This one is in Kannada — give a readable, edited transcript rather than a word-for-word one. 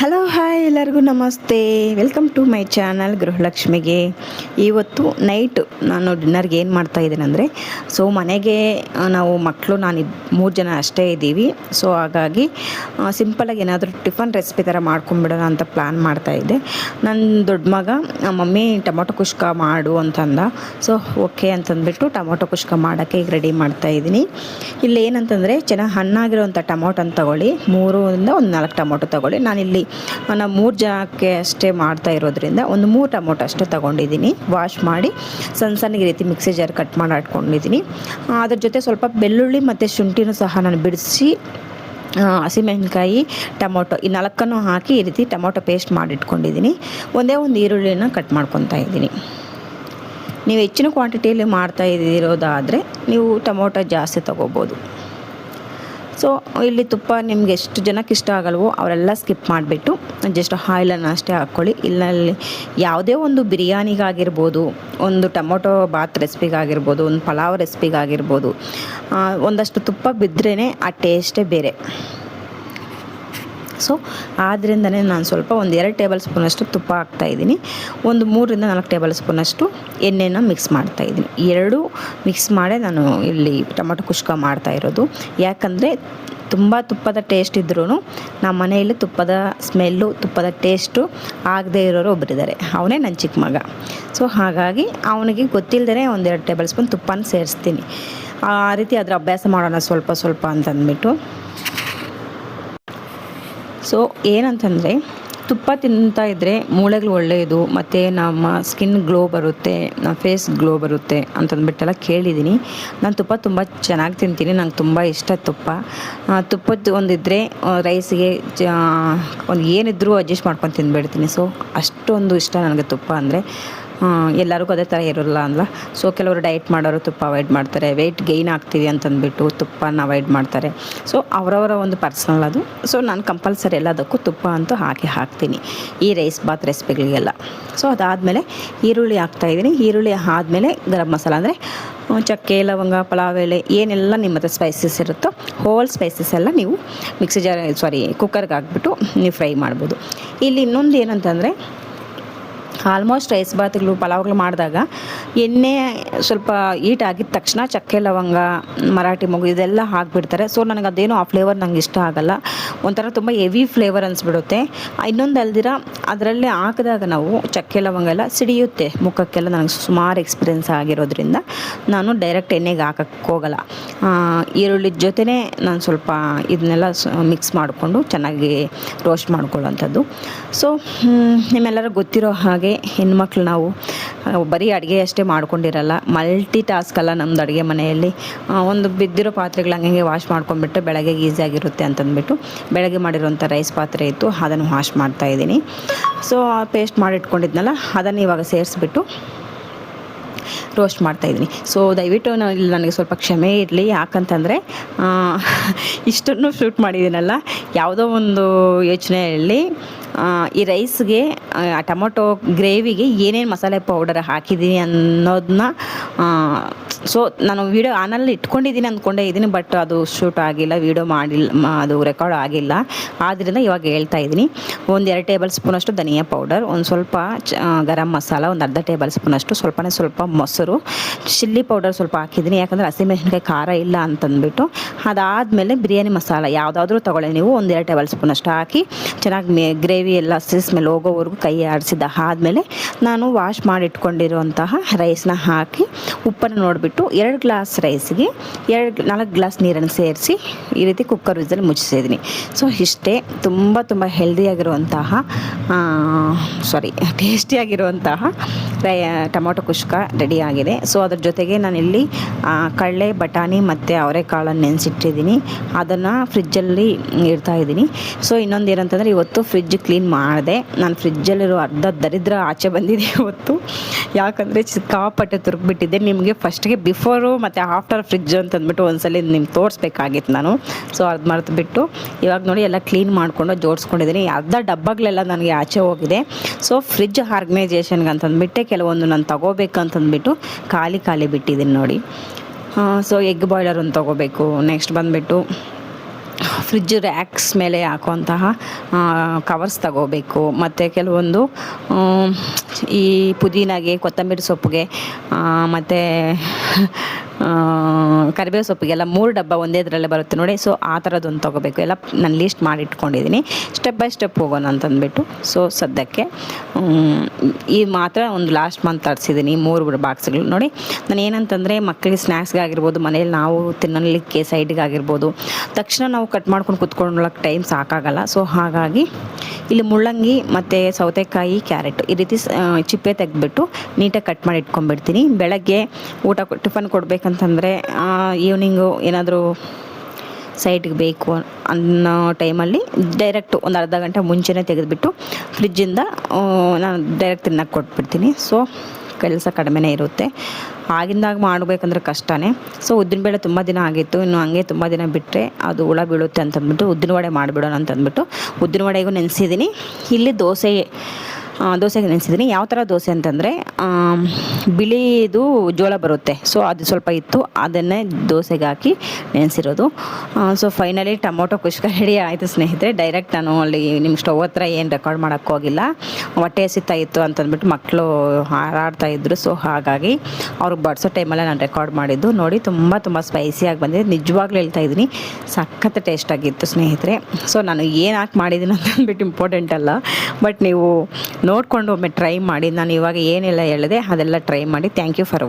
ಹಲೋ ಹಾಯ್ ಎಲ್ಲರಿಗೂ ನಮಸ್ತೆ. ವೆಲ್ಕಮ್ ಟು ಮೈ ಚಾನಲ್ ಗೃಹಲಕ್ಷ್ಮಿಗೆ. ಇವತ್ತು ನೈಟ್ ನಾನು ಡಿನ್ನರ್ಗೆ ಏನು ಮಾಡ್ತಾಯಿದ್ದೀನಿ ಅಂದರೆ, ಸೊ ಮನೆಗೆ ನಾವು ಮಕ್ಕಳು ನಾನು 3 ಜನ ಅಷ್ಟೇ ಇದ್ದೀವಿ. ಸೊ ಹಾಗಾಗಿ ಸಿಂಪಲಾಗಿ ಏನಾದರೂ ಟಿಫನ್ ರೆಸಿಪಿ ಥರ ಮಾಡ್ಕೊಂಬಿಡೋಣ ಅಂತ ಪ್ಲ್ಯಾನ್ ಮಾಡ್ತಾಯಿದ್ದೆ. ನನ್ನ ದೊಡ್ಡ ಮಗ ಮಮ್ಮಿ ಟೊಮೊಟೊ ಕುಷ್ಕ ಮಾಡು ಅಂತಂದ. ಸೊ ಓಕೆ ಅಂತಂದ್ಬಿಟ್ಟು ಟೊಮೊಟೊ ಕುಷ್ಕ ಮಾಡೋಕ್ಕೆ ಈಗ ರೆಡಿ ಮಾಡ್ತಾಯಿದ್ದೀನಿ. ಇಲ್ಲಿ ಏನಂತಂದರೆ ಚೆನ್ನಾಗಿ ಹಣ್ಣಾಗಿರೋವಂಥ ಟೊಮೊಟೊನ ತೊಗೊಳ್ಳಿ, 3ರಿಂದ 4 ಟೊಮೊಟೊ ತೊಗೊಳ್ಳಿ. ನಾನಿಲ್ಲಿ ನಾನು 3 ಜನಕ್ಕೆ ಅಷ್ಟೇ ಮಾಡ್ತಾ ಇರೋದ್ರಿಂದ ಒಂದು 3 ಟೊಮೊಟೊ ಅಷ್ಟೇ ತೊಗೊಂಡಿದ್ದೀನಿ. ವಾಶ್ ಮಾಡಿ ಸಣ್ಣಗೆ ರೀತಿ ಮಿಕ್ಸಿ ಜಾರ್ ಕಟ್ ಮಾಡಿ ಇಟ್ಕೊಂಡಿದ್ದೀನಿ. ಅದ್ರ ಜೊತೆ ಸ್ವಲ್ಪ ಬೆಳ್ಳುಳ್ಳಿ ಮತ್ತು ಶುಂಠಿನೂ ಸಹ ನಾನು ಬಿಡಿಸಿ, ಹಸಿಮೆಣಸಿನ್ಕಾಯಿ, ಟೊಮೊಟೊ ಈ 4 ಹಾಕಿ ಈ ರೀತಿ ಟೊಮೊಟೊ ಪೇಸ್ಟ್ ಮಾಡಿ ಇಟ್ಕೊಂಡಿದ್ದೀನಿ. ಒಂದೇ ಒಂದು ಈರುಳ್ಳಿನ ಕಟ್ ಮಾಡ್ಕೊತಾ ಇದ್ದೀನಿ. ನೀವು ಹೆಚ್ಚಿನ ಕ್ವಾಂಟಿಟಿಯಲ್ಲಿ ಮಾಡ್ತಾ ಇರೋದಾದರೆ ನೀವು ಟೊಮೊಟೊ ಜಾಸ್ತಿ ತೊಗೋಬೋದು. ಸೊ ಇಲ್ಲಿ ತುಪ್ಪ ನಿಮ್ಗೆ ಎಷ್ಟು ಜನಕ್ಕೆ ಇಷ್ಟ ಆಗಲ್ವೋ ಅವರೆಲ್ಲ ಸ್ಕಿಪ್ ಮಾಡಿಬಿಟ್ಟು ಜಸ್ಟ್ ಆಯಿಲನ್ನು ಅಷ್ಟೇ ಹಾಕ್ಕೊಳ್ಳಿ. ಇಲ್ಲಲ್ಲಿ ಯಾವುದೇ ಒಂದು ಬಿರಿಯಾನಿಗಾಗಿರ್ಬೋದು, ಒಂದು ಟೊಮೊಟೊ ಬಾತ್ ರೆಸಿಪಿಗಾಗಿರ್ಬೋದು, ಒಂದು ಪಲಾವ್ ರೆಸಿಪಿಗಾಗಿರ್ಬೋದು, ಒಂದಷ್ಟು ತುಪ್ಪ ಬಿದ್ರೇ ಆ ಟೇಸ್ಟೇ ಬೇರೆ. ಸೊ ಆದ್ದರಿಂದನೇ ನಾನು ಸ್ವಲ್ಪ ಒಂದು 2 ಟೇಬಲ್ ಸ್ಪೂನಷ್ಟು ತುಪ್ಪ ಹಾಕ್ತಾಯಿದ್ದೀನಿ. ಒಂದು 3ರಿಂದ 4 ಟೇಬಲ್ ಸ್ಪೂನಷ್ಟು ಎಣ್ಣೆನ ಮಿಕ್ಸ್ ಮಾಡ್ತಾಯಿದ್ದೀನಿ. ಎರಡೂ ಮಿಕ್ಸ್ ಮಾಡೇ ನಾನು ಇಲ್ಲಿ ಟೊಮೊಟೊ ಕುಷ್ಕ ಮಾಡ್ತಾಯಿರೋದು. ಯಾಕಂದರೆ ತುಂಬ ತುಪ್ಪದ ಟೇಸ್ಟ್ ಇದ್ರೂ ನಮ್ಮ ಮನೆಯಲ್ಲಿ ತುಪ್ಪದ ಸ್ಮೆಲ್ಲು, ತುಪ್ಪದ ಟೇಸ್ಟು ಆಗದೇ ಇರೋರು ಒಬ್ಬರಿದ್ದಾರೆ. ಅವನೇ ನನ್ನ ಚಿಕ್ಕ ಮಗ. ಸೊ ಹಾಗಾಗಿ ಅವನಿಗೆ ಗೊತ್ತಿಲ್ಲದೇ ಒಂದು 2 ಟೇಬಲ್ ಸ್ಪೂನ್ ತುಪ್ಪನ ಸೇರಿಸ್ತೀನಿ. ಆ ರೀತಿ ಅದರ ಅಭ್ಯಾಸ ಮಾಡೋಣ ಸ್ವಲ್ಪ ಅಂತಂದ್ಬಿಟ್ಟು. ಸೊ ಏನಂತಂದರೆ ತುಪ್ಪ ತಿಂತಾ ಇದ್ದರೆ ಮೂಳೆಗಳು ಒಳ್ಳೆಯದು, ಮತ್ತು ನಮ್ಮ ಸ್ಕಿನ್ ಗ್ಲೋ ಬರುತ್ತೆ, ನಮ್ಮ ಫೇಸ್ ಗ್ಲೋ ಬರುತ್ತೆ ಅಂತಂದ್ಬಿಟ್ಟೆಲ್ಲ ಕೇಳಿದ್ದೀನಿ. ನಾನು ತುಪ್ಪ ತುಂಬ ಚೆನ್ನಾಗಿ ತಿಂತೀನಿ. ನಂಗೆ ತುಂಬ ಇಷ್ಟ ತುಪ್ಪ. ತುಪ್ಪದ ಒಂದಿದ್ದರೆ ರೈಸಿಗೆ ಒಂದು ಏನಿದ್ರೂ ಅಡ್ಜಸ್ಟ್ ಮಾಡ್ಕೊಂಡು ತಿಂದುಬಿಡ್ತೀನಿ. ಸೊ ಅಷ್ಟೊಂದು ಇಷ್ಟ ನನಗೆ ತುಪ್ಪ ಅಂದರೆ. ಎಲ್ಲರಿಗೂ ಅದೇ ಥರ ಇರೋಲ್ಲ ಅಲ್ಲ. ಸೊ ಕೆಲವರು ಡಯಟ್ ಮಾಡೋರು ತುಪ್ಪ ಅವಾಯ್ಡ್ ಮಾಡ್ತಾರೆ, ವೆಯ್ಟ್ ಗೈನ್ ಆಗ್ತೀವಿ ಅಂತಂದ್ಬಿಟ್ಟು ತುಪ್ಪನ ಅವಾಯ್ಡ್ ಮಾಡ್ತಾರೆ. ಸೊ ಅವರವರ ಒಂದು ಪರ್ಸ್ನಲ್ ಅದು. ಸೊ ನಾನು ಕಂಪಲ್ಸರಿ ಎಲ್ಲದಕ್ಕೂ ತುಪ್ಪ ಅಂತೂ ಹಾಕ್ತೀನಿ ಈ ರೈಸ್ ಬಾತ್ ರೆಸಿಪಿಗಳಿಗೆಲ್ಲ. ಸೊ ಅದಾದಮೇಲೆ ಈರುಳ್ಳಿ ಹಾಕ್ತಾಯಿದ್ದೀನಿ. ಈರುಳ್ಳಿ ಆದಮೇಲೆ ಗರಂ ಮಸಾಲ ಅಂದರೆ ಚಕ್ಕೆ, ಲವಂಗ, ಪಲಾವ್ ಎಲೆ ಏನೆಲ್ಲ ನಿಮ್ಮ ಹತ್ರ ಸ್ಪೈಸಸ್ ಇರುತ್ತೋ ಹೋಲ್ ಸ್ಪೈಸಸ್ ಎಲ್ಲ ನೀವು ಕುಕ್ಕರ್ಗೆ ಹಾಕ್ಬಿಟ್ಟು ನೀವು ಫ್ರೈ ಮಾಡ್ಬೋದು. ಇಲ್ಲಿ ಇನ್ನೊಂದು ಏನಂತಂದರೆ, ಆಲ್ಮೋಸ್ಟ್ ರೈಸ್ ಬಾತ್ಗಳು ಪಲಾವ್ಗಳು ಮಾಡಿದಾಗ ಎಣ್ಣೆ ಸ್ವಲ್ಪ ಹೀಟ್ ಆಗಿದ ತಕ್ಷಣ ಚಕ್ಕೆ, ಲವಂಗ, ಮರಾಠಿ ಮೊಗ್ಗು ಇದೆಲ್ಲ ಹಾಕಿಬಿಡ್ತಾರೆ. ಸೊ ನನಗೆ ಅದೇನೋ ಆ ಫ್ಲೇವರ್ ನಂಗೆ ಇಷ್ಟ ಆಗಲ್ಲ. ಒಂಥರ ತುಂಬ ಹೆವಿ ಫ್ಲೇವರ್ ಅನಿಸ್ಬಿಡುತ್ತೆ. ಇನ್ನೊಂದು ಅಲ್ದಿರ ಅದರಲ್ಲಿ ಹಾಕಿದಾಗ ನಾವು ಚಕ್ಕೆ, ಲವಂಗ ಎಲ್ಲ ಸಿಡಿಯುತ್ತೆ ಮುಖಕ್ಕೆಲ್ಲ. ನನಗೆ ಸುಮಾರು ಎಕ್ಸ್ಪೀರಿಯೆನ್ಸ್ ಆಗಿರೋದ್ರಿಂದ ನಾನು ಡೈರೆಕ್ಟ್ ಎಣ್ಣೆಗೆ ಹಾಕಕ್ಕೆ ಹೋಗಲ್ಲ. ಈರುಳ್ಳಿ ಜೊತೆನೇ ನಾನು ಸ್ವಲ್ಪ ಇದನ್ನೆಲ್ಲ ಮಿಕ್ಸ್ ಮಾಡಿಕೊಂಡು ಚೆನ್ನಾಗಿ ರೋಸ್ಟ್ ಮಾಡ್ಕೊಳ್ಳೋವಂಥದ್ದು. ಸೊ ನಿಮ್ಮೆಲ್ಲರೂ ಗೊತ್ತಿರೋ ಹಾಗೆ ಹೆಣ್ಮಕ್ಳು ನಾವು ಬರೀ ಅಡುಗೆ ಅಷ್ಟೇ ಮಾಡ್ಕೊಂಡಿರಲ್ಲ, ಮಲ್ಟಿ ಟಾಸ್ಕ್ ಅಲ್ಲ ನಮ್ಮದು ಅಡುಗೆ ಮನೆಯಲ್ಲಿ. ಒಂದು ಬಿದ್ದಿರೋ ಪಾತ್ರೆಗಳು ಹಂಗೆ ವಾಶ್ ಮಾಡ್ಕೊಂಡ್ಬಿಟ್ರೆ ಬೆಳಗ್ಗೆ ಈಸಿಯಾಗಿರುತ್ತೆ ಅಂತಂದ್ಬಿಟ್ಟು ಬೆಳಗ್ಗೆ ಮಾಡಿರೋಂಥ ರೈಸ್ ಪಾತ್ರೆ ಇತ್ತು, ಅದನ್ನು ವಾಶ್ ಮಾಡ್ತಾಯಿದ್ದೀನಿ. ಸೊ ಪೇಸ್ಟ್ ಮಾಡಿಟ್ಕೊಂಡಿದ್ನಲ್ಲ ಅದನ್ನು ಇವಾಗ ಸೇರಿಸ್ಬಿಟ್ಟು ರೋಸ್ಟ್ ಮಾಡ್ತಾಯಿದ್ದೀನಿ. ಸೊ ದಯವಿಟ್ಟು ಇಲ್ಲಿ ನನಗೆ ಸ್ವಲ್ಪ ಕ್ಷಮೆ ಇರಲಿ. ಯಾಕಂತಂದರೆ ಇಷ್ಟನ್ನು ಶೂಟ್ ಮಾಡಿದ್ದೀನಲ್ಲ, ಯಾವುದೋ ಒಂದು ಯೋಚನೆಯಲ್ಲಿ ಈ ರೈಸ್ಗೆ ಟೊಮೊಟೊ ಗ್ರೇವಿಗೆ ಏನೇನು ಮಸಾಲೆ ಪೌಡರ್ ಹಾಕಿದ್ದೀನಿ ಅನ್ನೋದನ್ನ ಸೊ ನಾನು ವೀಡಿಯೋ ಆನಲ್ಲಿ ಇಟ್ಕೊಂಡಿದ್ದೀನಿ ಅಂದ್ಕೊಂಡೇ ಇದ್ದೀನಿ. ಬಟ್ ಅದು ಶೂಟ್ ಆಗಿಲ್ಲ, ವೀಡಿಯೋ ಮಾಡಿಲ್ಲ, ಅದು ರೆಕಾರ್ಡ್ ಆಗಿಲ್ಲ. ಆದ್ದರಿಂದ ಇವಾಗ ಹೇಳ್ತಾ ಇದ್ದೀನಿ. ಒಂದು 2 ಟೇಬಲ್ ಸ್ಪೂನಷ್ಟು ಧನಿಯಾ ಪೌಡರ್, ಒಂದು ಸ್ವಲ್ಪ ಗರಂ ಮಸಾಲ, ಒಂದು ಅರ್ಧ ಟೇಬಲ್ ಸ್ಪೂನಷ್ಟು ಸ್ವಲ್ಪ ಮೊಸರು, ಚಿಲ್ಲಿ ಪೌಡರ್ ಸ್ವಲ್ಪ ಹಾಕಿದ್ದೀನಿ. ಯಾಕಂದರೆ ಹಸಿಮೆಣಸಿನ್ಕಾಯಿ ಖಾರ ಇಲ್ಲ ಅಂತಂದ್ಬಿಟ್ಟು. ಅದಾದಮೇಲೆ ಬಿರಿಯಾನಿ ಮಸಾಲ ಯಾವುದಾದ್ರೂ ತೊಗೊಳ್ಳಿ ನೀವು, ಒಂದು 2 ಟೇಬಲ್ ಸ್ಪೂನಷ್ಟು ಹಾಕಿ ಚೆನ್ನಾಗಿ ಗ್ರೇವಿ ಎಲ್ಲ ಸ್ಮೆಲ್ ಹೋಗೋವರೆಗೂ ಕೈ ಆಡಿಸಿದ ಆದಮೇಲೆ ನಾನು ವಾಶ್ ಮಾಡಿ ಇಟ್ಕೊಂಡಿರುವಂತಹ ರೈಸ್ನ ಹಾಕಿ ಉಪ್ಪನ್ನು ನೋಡಿಬಿಟ್ಟು 2 ಗ್ಲಾಸ್ ರೈಸ್ಗೆ 4 ಗ್ಲಾಸ್ ನೀರನ್ನು ಸೇರಿಸಿ ಈ ರೀತಿ ಕುಕ್ಕರ್ ವಿಸಲ್ಲಿ ಮುಚ್ಚಿಸಿದ್ದೀನಿ. ಸೊ ಇಷ್ಟೇ. ತುಂಬ ಹೆಲ್ದಿಯಾಗಿರುವಂತಹ ಟೇಸ್ಟಿಯಾಗಿರುವಂತಹ ಟೊಮೊಟೊ ಕುಷ್ಕ ರೆಡಿಯಾಗಿದೆ. ಸೊ ಅದ್ರ ಜೊತೆಗೆ ನಾನಿಲ್ಲಿ ಕಡಲೆ, ಬಟಾಣಿ ಮತ್ತು ಅವರೆಕಾಳನ್ನು ನೆನೆಸಿಟ್ಟಿದ್ದೀನಿ. ಅದನ್ನು ಫ್ರಿಜ್ಜಲ್ಲಿ ಇಡ್ತಾಯಿದ್ದೀನಿ. ಸೊ ಇನ್ನೊಂದು ಏನಂತಂದರೆ, ಇವತ್ತು ಫ್ರಿಜ್ ಕ್ಲೀನ್ ಮಾಡಿದೆ. ನಾನು ಫ್ರಿಜ್ಜಲ್ಲಿರೋ ಅರ್ಧ ದರಿದ್ರ ಆಚೆ ಬಂದಿದೆ ಇವತ್ತು. ಯಾಕಂದರೆ ಸಿಕ್ಕಾಪಟ್ಟೆ ತುರುಕ್ಬಿಟ್ಟಿದ್ದೆ. ನಿಮಗೆ ಫಸ್ಟ್ಗೆ ಬಿಫೋರು ಮತ್ತು ಆಫ್ಟರ್ ಫ್ರಿಜ್ ಅಂತಂದ್ಬಿಟ್ಟು ಒಂದ್ಸಲ ನಿಮ್ಗೆ ತೋರಿಸ್ಬೇಕಾಗಿತ್ತು ನಾನು. ಸೊ ಅದು ಮರೆತುಬಿಟ್ಟು ಇವಾಗ ನೋಡಿ ಎಲ್ಲ ಕ್ಲೀನ್ ಮಾಡಿಕೊಂಡು ಜೋಡಿಸ್ಕೊಂಡಿದ್ದೀನಿ. ಅರ್ಧ ಡಬ್ಬಗಳೆಲ್ಲ ನನಗೆ ಆಚೆ ಹೋಗಿದೆ. ಸೊ ಫ್ರಿಜ್ ಆರ್ಗನೈಜೇಷನ್ಗೆ ಅಂತಂದ್ಬಿಟ್ಟೆ ಕೆಲವೊಂದು ನಾನು ತೊಗೋಬೇಕಂತಂದ್ಬಿಟ್ಟು ಖಾಲಿ ಬಿಟ್ಟಿದ್ದೀನಿ ನೋಡಿ. ಸೊ ಎಗ್ ಬಾಯ್ಲರ್ ಒಂದು ತೊಗೋಬೇಕು. ನೆಕ್ಸ್ಟ್ ಬಂದುಬಿಟ್ಟು ಫ್ರಿಡ್ಜ್ ರ್ಯಾಕ್ಸ್ ಮೇಲೆ ಹಾಕುವಂತಹ ಕವರ್ಸ್ ತಗೋಬೇಕು. ಮತ್ತು ಕೆಲವೊಂದು ಈ ಪುದೀನಾಗೆ, ಕೊತ್ತಂಬರಿ ಸೊಪ್ಪಿಗೆ ಮತ್ತು ಕರಿಬೇವು ಸೊಪ್ಪಿಗೆಲ್ಲ 3 ಡಬ್ಬ ಒಂದೇ ಇದರಲ್ಲೇ ಬರುತ್ತೆ ನೋಡಿ. ಸೊ ಆ ಥರದ್ದೊಂದು ತೊಗೋಬೇಕು. ಎಲ್ಲ ನಾನು ಲೀಸ್ಟ್ ಮಾಡಿ ಇಟ್ಕೊಂಡಿದ್ದೀನಿ. ಸ್ಟೆಪ್ ಬೈ ಸ್ಟೆಪ್ ಹೋಗೋಣ ಅಂತಂದ್ಬಿಟ್ಟು. ಸೊ ಸದ್ಯಕ್ಕೆ ಈ ಮಾತ್ರ ಒಂದು ಲಾಸ್ಟ್ ಮಂತ್ ತರಿಸಿದ್ದೀನಿ 3 ಬಾಕ್ಸ್ಗಳು ನೋಡಿ. ನಾನು ಏನಂತಂದರೆ ಮಕ್ಕಳಿಗೆ ಸ್ನ್ಯಾಕ್ಸ್ಗಾಗಿರ್ಬೋದು, ಮನೇಲಿ ನಾವು ತಿನ್ನಲಿಕ್ಕೆ ಸೈಡ್ಗಾಗಿರ್ಬೋದು, ತಕ್ಷಣ ನಾವು ಕಟ್ ಮಾಡ್ಕೊಂಡು ಕುತ್ಕೊಳ್ಳೋಕ್ಕೆ ಟೈಮ್ ಸಾಕಾಗಲ್ಲ. ಸೊ ಹಾಗಾಗಿ ಇಲ್ಲಿ ಮುಳ್ಳಂಗಿ ಮತ್ತು ಸೌತೆಕಾಯಿ, ಕ್ಯಾರೆಟ್ ಈ ರೀತಿ ಚಿಪ್ಪೆ ತೆಗೆದ್ಬಿಟ್ಟು ನೀಟಾಗಿ ಕಟ್ ಮಾಡಿ ಇಟ್ಕೊಂಡ್ಬಿಡ್ತೀನಿ. ಬೆಳಗ್ಗೆ ಟಿಫನ್ ಕೊಡಬೇಕಂತಂದರೆ ಈವ್ನಿಂಗು ಏನಾದರೂ ಸೈಡ್ಗೆ ಬೇಕು ಅನ್ನೋ ಟೈಮಲ್ಲಿ ಡೈರೆಕ್ಟು ಒಂದು ಅರ್ಧ ಗಂಟೆ ಮುಂಚೆನೇ ತೆಗೆದುಬಿಟ್ಟು ಫ್ರಿಜ್ಜಿಂದ ನಾನು ಡೈರೆಕ್ಟ್ ತಿನ್ನೋಕ್ಕೆ ಕೊಟ್ಬಿಡ್ತೀನಿ. ಸೊ ಕೆಲಸ ಕಡಿಮೆನೇ ಇರುತ್ತೆ. ಆಗಿಂದಾಗ ಮಾಡಬೇಕಂದ್ರೆ ಕಷ್ಟನೇ. ಸೊ ಉದ್ದಿನಬೇಳೆ ತುಂಬ ದಿನ ಆಗಿತ್ತು, ಇನ್ನು ಹಂಗೆ ತುಂಬ ದಿನ ಬಿಟ್ಟರೆ ಅದು ಹುಳ ಬೀಳುತ್ತೆ ಅಂತಂದ್ಬಿಟ್ಟು ಉದ್ದಿನ ವಡೆ ಮಾಡಿಬಿಡೋಣ ಅಂತಂದ್ಬಿಟ್ಟು ಉದ್ದಿನ ವಡೆಗೂ ನೆನೆಸಿದ್ದೀನಿ. ಇಲ್ಲಿ ದೋಸೆಗೆ ನೆನೆಸಿದ್ದೀನಿ. ಯಾವ ಥರ ದೋಸೆ ಅಂತಂದರೆ ಬಿಳಿದು ಜೋಳ ಬರುತ್ತೆ. ಸೊ ಅದು ಸ್ವಲ್ಪ ಇತ್ತು, ಅದನ್ನೇ ದೋಸೆಗೆ ಹಾಕಿ ನೆನೆಸಿರೋದು. ಸೊ ಫೈನಲಿ ಟೊಮೊಟೊ ಕುಷ್ಕ ರೆಡಿ ಆಯಿತು ಸ್ನೇಹಿತರೆ. ಡೈರೆಕ್ಟ್ ನಾನು ಅಲ್ಲಿ ನಿಮ್ಮ ಸ್ಟವ್ ಹತ್ರ ಏನು ರೆಕಾರ್ಡ್ ಮಾಡೋಕ್ಕೋಗಿಲ್ಲ, ಹೊಟ್ಟೆ ಹಸಿತಾ ಇತ್ತು ಅಂತಂದ್ಬಿಟ್ಟು ಮಕ್ಕಳು ಹಾರಾಡ್ತಾಯಿದ್ರು. ಸೊ ಹಾಗಾಗಿ ಅವ್ರಿಗೆ ಬಡಿಸೋ ಟೈಮಲ್ಲೇ ನಾನು ರೆಕಾರ್ಡ್ ಮಾಡಿದ್ದು. ನೋಡಿ ತುಂಬ ಸ್ಪೈಸಿಯಾಗಿ ಬಂದಿದೆ. ನಿಜವಾಗ್ಲೂ ಹೇಳ್ತಾಯಿದ್ದೀನಿ, ಸಖತ್ ಟೇಸ್ಟಾಗಿತ್ತು ಸ್ನೇಹಿತರೆ. ಸೊ ನಾನು ಏನು ಹಾಕಿ ಮಾಡಿದ್ದೀನಿ ಅಂತಂದ್ಬಿಟ್ಟು ಇಂಪಾರ್ಟೆಂಟ್ ಅಲ್ಲ, ಬಟ್ ನೀವು ನೋಡಿಕೊಂಡು ಒಮ್ಮೆ ಟ್ರೈ ಮಾಡಿ. ನಾನು ಇವಾಗ ಏನೆಲ್ಲ ಹೇಳಿದೆ ಅದೆಲ್ಲ ಟ್ರೈ ಮಾಡಿ. Thank you for